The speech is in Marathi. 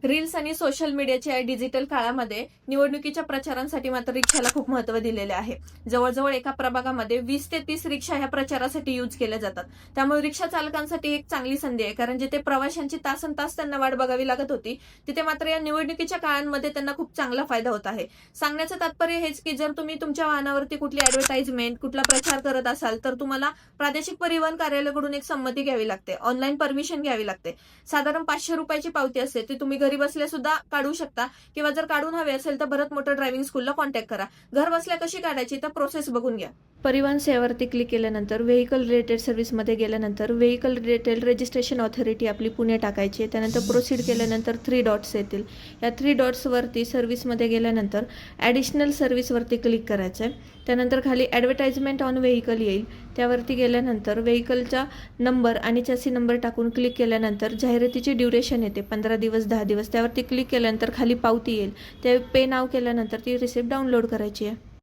रील्स आणि सोशल मीडियाच्या या डिजिटल काळामध्ये निवडणुकीच्या प्रचारांसाठी मात्र रिक्षाला खूप महत्त्व दिलेले आहे. जवळजवळ एका प्रभागामध्ये 20 ते 30 रिक्षा ह्या प्रचारासाठी यूज केल्या जातात. त्यामुळे रिक्षा चालकांसाठी एक चांगली संधी आहे, कारण जिथे प्रवाशांची तासनतास त्यांना वाट बघावी लागत होती, तिथे मात्र या निवडणुकीच्या काळांमध्ये त्यांना खूप चांगला फायदा होत आहे. सांगण्याचं तात्पर्य हेच की जर तुम्ही तुमच्या वाहनावरती कुठली ॲडव्हर्टाइजमेंट, कुठला प्रचार करत असाल, तर तुम्हाला प्रादेशिक परिवहन कार्यालयाकडून एक संमती घ्यावी लागते, ऑनलाईन परमिशन घ्यावी लागते. साधारण ₹500 पावती असते, ती तुम्ही घरी बसल्या सुद्धा काढू शकता, किंवा जर काढून हवे असेल तर भरत मोटर ड्रायव्हिंग स्कूलला कॉन्टॅक्ट करा. घर बसल्या कशी काढायची तर प्रोसेस बघून घ्या. परिवहन सेवेवरती क्लिक केल्यानंतर व्हेकल रिलेटेड सर्व्हिसमध्ये गेल्यानंतर व्हेकल रिलेटेड रजिस्ट्रेशन ऑथॉरिटी आपली पुणे टाकायची. त्यानंतर प्रोसीड केल्यानंतर 3 डॉट्स येतील. या 3 डॉट्सवरती सर्व्हिसमध्ये गेल्यानंतर ॲडिशनल सर्व्हिसवरती क्लिक करायचं आहे. त्यानंतर खाली ॲडव्हर्टाइजमेंट ऑन व्हेकल येईल. त्यावरती गेल्यानंतर व्हेकलचा नंबर आणि चॅसी नंबर टाकून क्लिक केल्यानंतर जाहिरातीची ड्युरेशन येते 15 दिवस 10 दिवस. त्यावरती क्लिक केल्यानंतर खाली पावती येईल. ते पे नाव केल्यानंतर ती रिसिप्ट डाउनलोड करायची आहे.